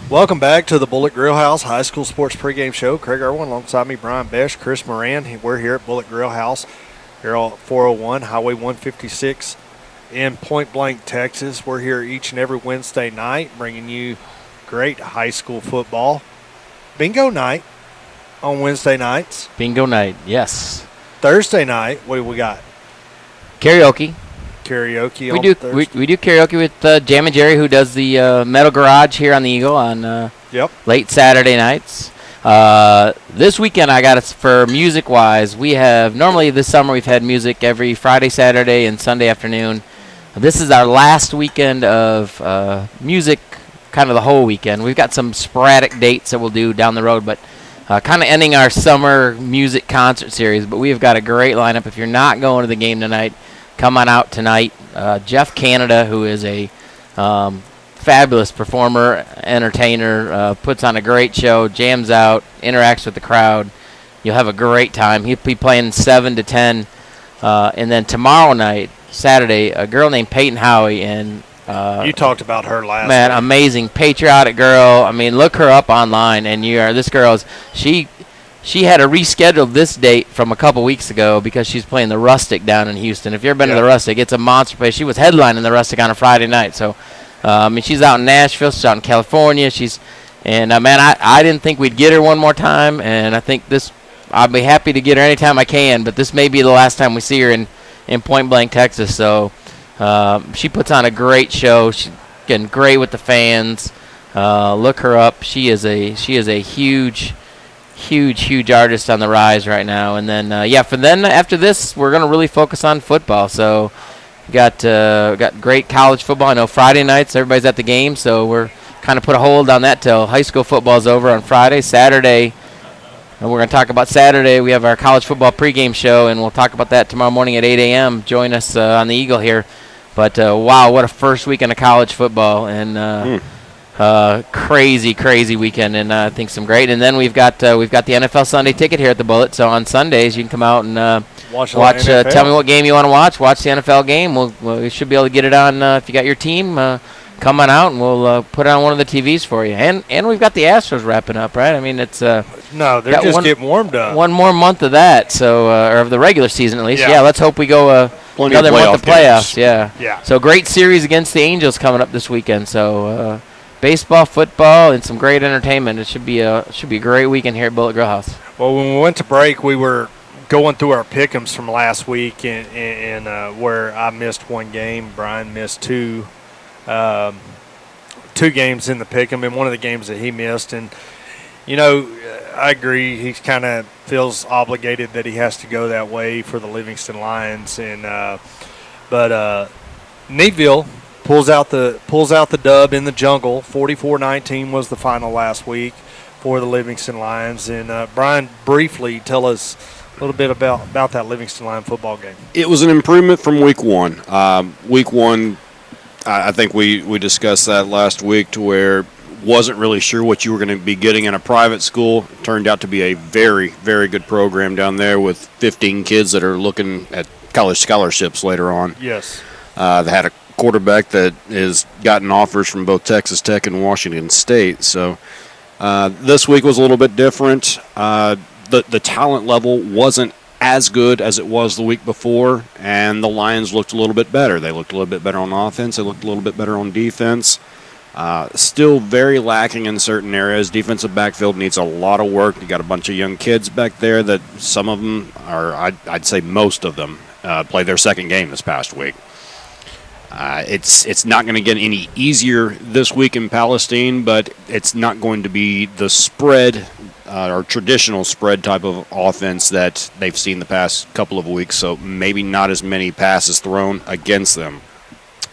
Welcome back to the Bullett Grille House High School Sports Pregame Show. Craig Irwin alongside me, Brian Besh, Chris Moran. We're here at Bullett Grille House here on 401 Highway 156 in Point Blank, Texas. We're here each and every Wednesday night bringing you great high school football. Bingo night on Wednesday nights. Bingo night, yes. Thursday night, what do we got? Karaoke. Karaoke We on do Thursday. we do karaoke with Jam and Jerry, who does the Metal Garage here on the Eagle on late Saturday nights. This weekend I got it for music-wise. We have normally this summer we've had music every Friday, Saturday, and Sunday afternoon. This is our last weekend of music, kind of the whole weekend. We've got some sporadic dates that we'll do down the road, but kind of ending our summer music concert series. But we've got a great lineup. If you're not going to the game tonight, come on out tonight. Jeff Canada, who is a fabulous performer, entertainer, puts on a great show, jams out, interacts with the crowd. You'll have a great time. He'll be playing 7 to 10. And then tomorrow night, Saturday, a girl named Peyton Howie. And you talked about her last man, week. amazing, patriotic girl. I mean, look her up online. And this girl she had to reschedule this date from a couple weeks ago because she's playing the Rustic down in Houston. If you've ever been to the Rustic, it's a monster place. She was headlining the Rustic on a Friday night. So, she's out in Nashville. She's out in California. I didn't think we'd get her one more time, and I think I'll be happy to get her anytime I can, but this may be the last time we see her in Point Blank, Texas. So, she puts on a great show. She's getting great with the fans. Look her up. She is a huge artist on the rise right now. And then after this we're going to really focus on football. So got great college football. I know Friday nights everybody's at the game, so we're kind of put a hold on that till high school football's over on Friday. Saturday, and we're going to talk about Saturday. We have our college football pregame show, and we'll talk about that tomorrow morning at 8 a.m. Join us on the Eagle here. But wow, what a first weekend of college football, and crazy weekend, and I think some great. And then we've got the NFL Sunday ticket here at the Bullett. So on Sundays you can come out and watch. Tell me what game you want to watch. Watch the NFL game. We should be able to get it on if you got your team. Come on out and we'll put it on one of the TVs for you. And we've got the Astros wrapping up, right? I mean, it's they're just getting warmed up. One more month of that, so or of the regular season at least. Yeah, let's hope we go another month of playoffs. Yeah. So great series against the Angels coming up this weekend. So. Baseball, football, and some great entertainment. It should be a great weekend here at Bullett Grille House. Well, when we went to break, we were going through our pick'ems from last week, and where I missed one game, Brian missed two games in the pick'em, and one of the games that he missed. And I agree. He kind of feels obligated that he has to go that way for the Livingston Lions, but Needville pulls out the dub in the jungle. 44-19 was the final last week for the Livingston Lions. And Brian, briefly tell us a little bit about that Livingston Lion football game. It was an improvement from week one. Week one, I think we discussed that last week, to where wasn't really sure what you were going to be getting in a private school. It turned out to be a very, very good program down there with 15 kids that are looking at college scholarships later on. Yes. They had a quarterback that has gotten offers from both Texas Tech and Washington State. So this week was a little bit different. The talent level wasn't as good as it was the week before, and the Lions looked a little bit better. They looked a little bit better on offense. They looked a little bit better on defense. Still very lacking in certain areas. Defensive backfield needs a lot of work. You got a bunch of young kids back there that some of them I'd say most of them played their second game this past week. It's not going to get any easier this week in Palestine, but it's not going to be the spread or traditional spread type of offense that they've seen the past couple of weeks, so maybe not as many passes thrown against them.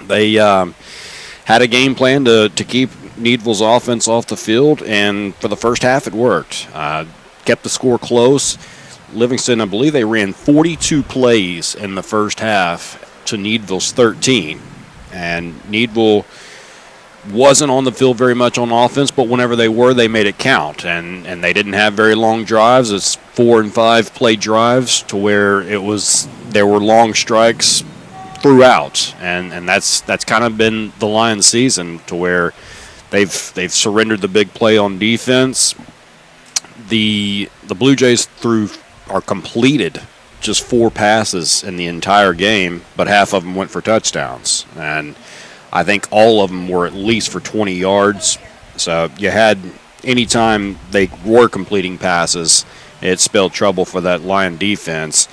They had a game plan to keep Needville's offense off the field, and for the first half it worked. Kept the score close. Livingston, I believe they ran 42 plays in the first half to Needville's 13. And Needville wasn't on the field very much on offense, but whenever they were, they made it count. And they didn't have very long drives. It's 4 and 5 play drives to where there were long strikes throughout. And that's kind of been the Lions' season, to where They've surrendered the big play on defense. The Blue Jays completed just 4 passes in the entire game, but half of them went for touchdowns. And I think all of them were at least for 20 yards. So you had, anytime they were completing passes, it spelled trouble for that Lion defense.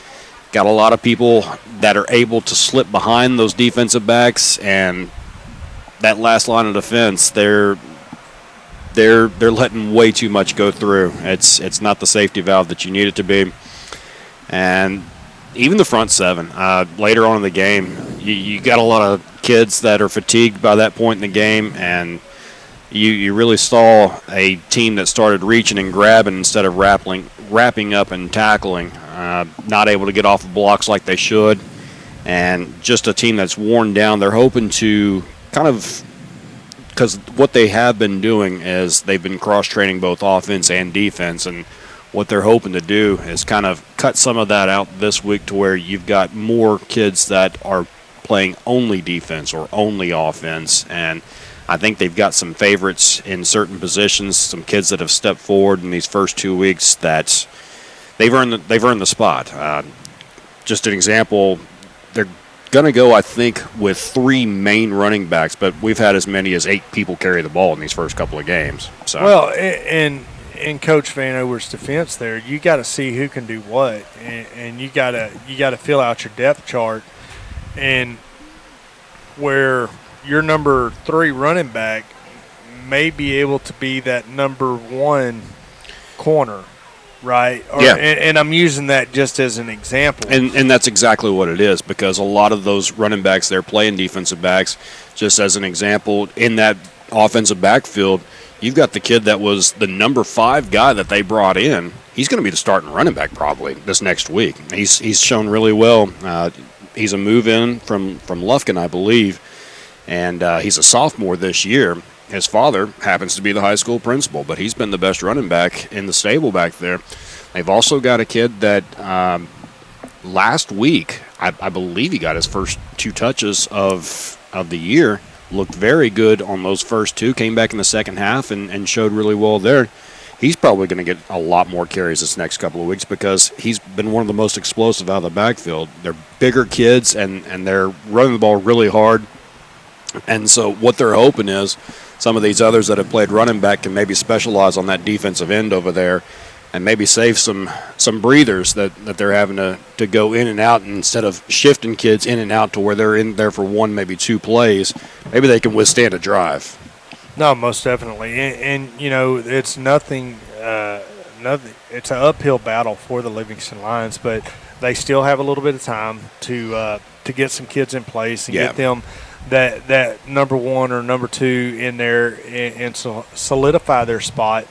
Got a lot of people that are able to slip behind those defensive backs, and that last line of defense, they're letting way too much go through. It's not the safety valve that you need it to be. And even the front seven, later on in the game, you got a lot of kids that are fatigued by that point in the game, and you really saw a team that started reaching and grabbing instead of wrapping up and tackling, not able to get off of blocks like they should, and just a team that's worn down. They're hoping to kind of, because what they have been doing is they've been cross-training both offense and defense, and what they're hoping to do is kind of cut some of that out this week to where you've got more kids that are playing only defense or only offense. And I think they've got some favorites in certain positions, some kids that have stepped forward in these first 2 weeks that they've earned the spot. Just an example, they're going to go, I think, with 3 main running backs, but we've had as many as 8 people carry the ball in these first couple of games. So. Well, in Coach Vanover's defense there, you got to see who can do what, and you got to fill out your depth chart, and where your number 3 running back may be able to be that number 1 corner, right? Yeah. And I'm using that just as an example. And that's exactly what it is, because a lot of those running backs, they're playing defensive backs. Just as an example, in that offensive backfield, you've got the kid that was the number 5 guy that they brought in. He's going to be the starting running back probably this next week. He's shown really well. He's a move-in from Lufkin, I believe, and he's a sophomore this year. His father happens to be the high school principal, but he's been the best running back in the stable back there. They've also got a kid that last week, I believe he got his first 2 touches of the year. Looked very good on those first 2, came back in the second half and showed really well there. He's probably going to get a lot more carries this next couple of weeks because he's been one of the most explosive out of the backfield. They're bigger kids, and they're running the ball really hard. And so what they're hoping is some of these others that have played running back can maybe specialize on that defensive end over there and maybe save some breathers that they're having to go in and out, and instead of shifting kids in and out to where they're in there for 1, maybe 2 plays, maybe they can withstand a drive. No, most definitely. And you know, it's nothing. It's an uphill battle for the Livingston Lions, but they still have a little bit of time to get some kids in place and get them that number 1 or number 2 in there and solidify their spot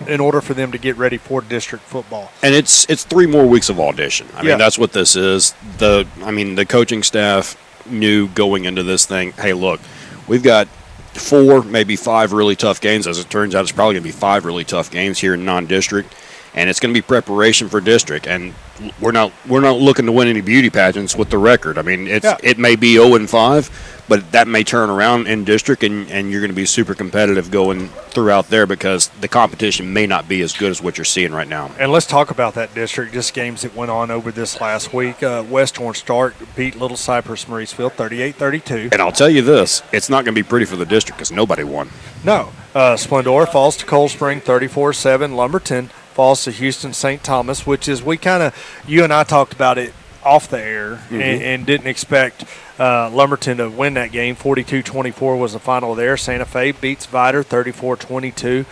in order for them to get ready for district football. And it's 3 more weeks of audition. I mean, that's what this is. The coaching staff knew going into this thing, hey, look, we've got 4, maybe 5 really tough games. As it turns out, it's probably going to be 5 really tough games here in non-district, and it's going to be preparation for district. And we're not looking to win any beauty pageants with the record. I mean, it may be 0-5, but that may turn around in district, and you're going to be super competitive going throughout there because the competition may not be as good as what you're seeing right now. And let's talk about that district, just games that went on over this last week. West Orange Stark beat Little Cypress Mauriceville 38-32. And I'll tell you this, it's not going to be pretty for the district because nobody won. No. Splendora falls to Cold Spring 34-7. Lumberton falls to Houston St. Thomas, which is you and I talked about it off the air and didn't expect Lumberton to win that game. 42-24 was the final there. Santa Fe beats Vidor 34-22.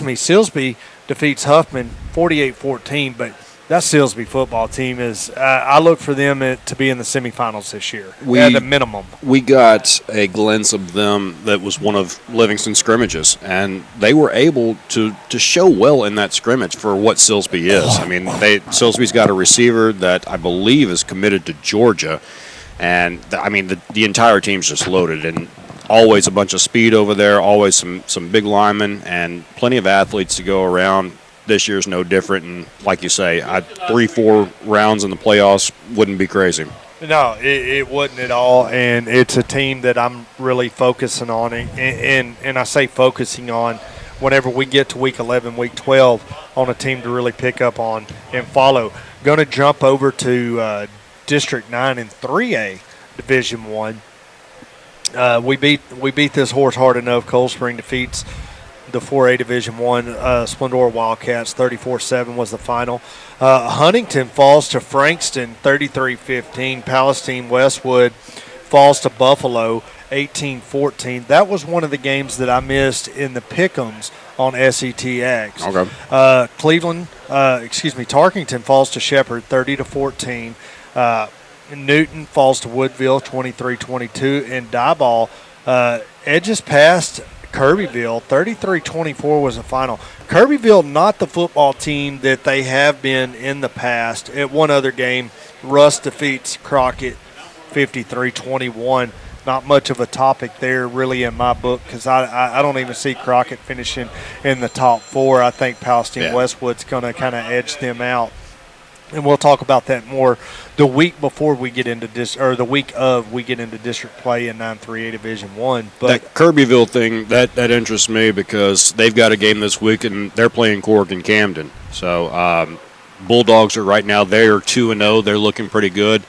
Silsby defeats Huffman 48-14, but that Silsby football team is I look for them to be in the semifinals this year at a minimum. We got a glimpse of them that was one of Livingston's scrimmages, and they were able to show well in that scrimmage for what Silsby is. I mean, Silsby's got a receiver that I believe is committed to Georgia, and the entire team's just loaded, and always a bunch of speed over there, always some big linemen, and plenty of athletes to go around. This year's no different, and like you say, 3-4 rounds in the playoffs wouldn't be crazy. No, it wasn't at all, and it's a team that I'm really focusing on, and I say focusing on whenever we get to week 11, week 12, on a team to really pick up on and follow. Going to jump over to District 9 in 3A Division 1. We beat this horse hard enough. Cold Spring defeats the 4A Division 1 Splendora Wildcats. 34-7 was the final. Huntington falls to Frankston 33-15. Palestine Westwood falls to Buffalo 18-14. That was one of the games that I missed in the pick'ems on SETX. Okay. Tarkington falls to Shepherd 30-14. Newton falls to Woodville 23-22, and Diboll edges past Kirbyville 33-24 was the final. Kirbyville not the football team that they have been in the past. At one other game, Russ defeats Crockett 53-21. Not much of a topic there really in my book because I don't even see Crockett finishing in the top 4. I think Palestine Westwood's going to kind of edge them out. And we'll talk about that more the week before we get into the week of we get into district play in 9-3A Division 1. But that Kirbyville thing, that interests me because they've got a game this week and they're playing Cork and Camden. So Bulldogs are right now, they are 2-0. They're looking pretty good.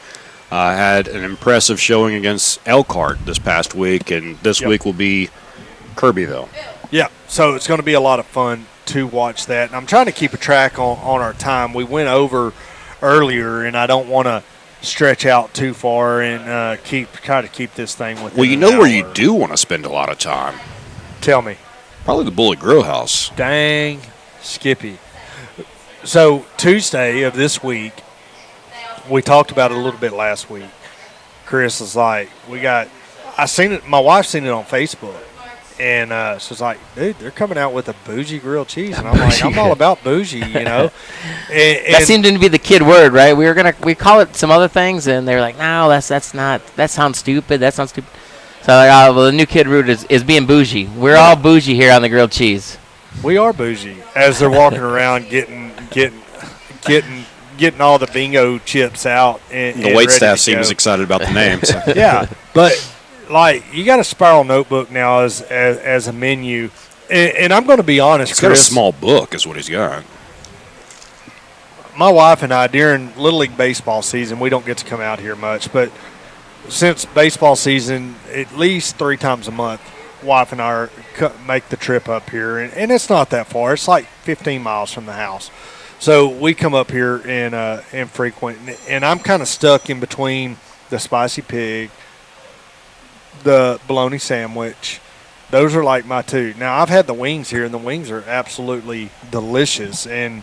Had an impressive showing against Elkhart this past week, and this week will be Kirbyville. Yeah, so it's going to be a lot of fun to watch that. And I'm trying to keep a track on our time. We went over earlier, and I don't want to stretch out too far and try to keep this thing within Well, you know where you do want to spend a lot of time? Tell me. Probably the Bullett Grille house. Dang, Skippy. So Tuesday of this week, we talked about it a little bit last week. Chris was like, I seen it, my wife seen it on Facebook. And so it's like, dude, they're coming out with a bougie grilled cheese, and I'm like, I'm all about bougie, you know. And that seemed to be the kid word, right? We call it some other things, and they're like, no, that's not. That sounds stupid. That sounds stupid. So like, well, the new kid root is being bougie. We're all bougie here on the grilled cheese. We are bougie as they're walking around getting all the bingo chips out. And the wait staff seems excited about the names. Yeah, but. Like, you got a spiral notebook now as a menu, and I'm going to be honest, Chris. He's got a small book is what he's got. My wife and I, during Little League baseball season, we don't get to come out here much, but since baseball season, at least 3 times a month, wife and I make the trip up here, and it's not that far. It's like 15 miles from the house. So we come up here and frequent, and I'm kind of stuck in between the spicy pig, the bologna sandwich. Those are like my 2. Now, I've had the wings here, and the wings are absolutely delicious. And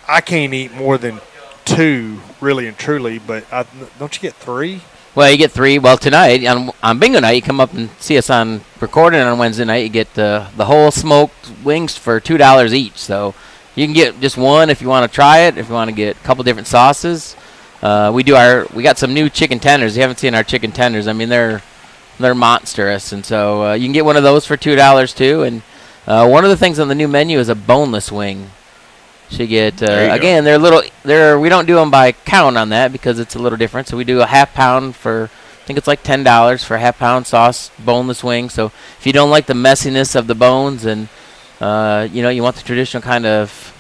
I can't eat more than 2, really and truly, but don't you get 3? Well, you get 3. Well, tonight, on bingo night, you come up and see us on recording on Wednesday night. You get the whole smoked wings for $2 each. So you can get just one if you want to try it, if you want to get a couple different sauces. We got some new chicken tenders. You haven't seen our chicken tenders. I mean, they're monstrous, and so you can get one of those for $2 too. And one of the things on the new menu is a boneless wing. So you get again, we don't do them by count on that because it's a little different. So we do a half pound for, I think it's like $10 for a half pound sauce boneless wing. So if you don't like the messiness of the bones and you want the traditional kind of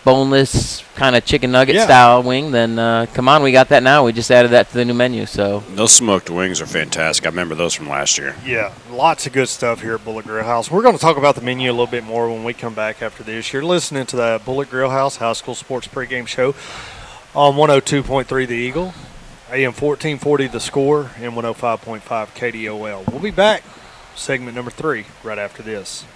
boneless kind of chicken nugget style wing, then come on, we got that now. We just added that to the new menu. So those smoked wings are fantastic. I remember those from last year. Yeah, lots of good stuff here at Bullett Grille House. We're going to talk about the menu a little bit more when we come back after this. You're listening to the Bullett Grille House High School Sports Pregame Show on 102.3 The Eagle, AM 1440 The Score, and 105.5 KDOL. We'll be back, segment number 3, right after this.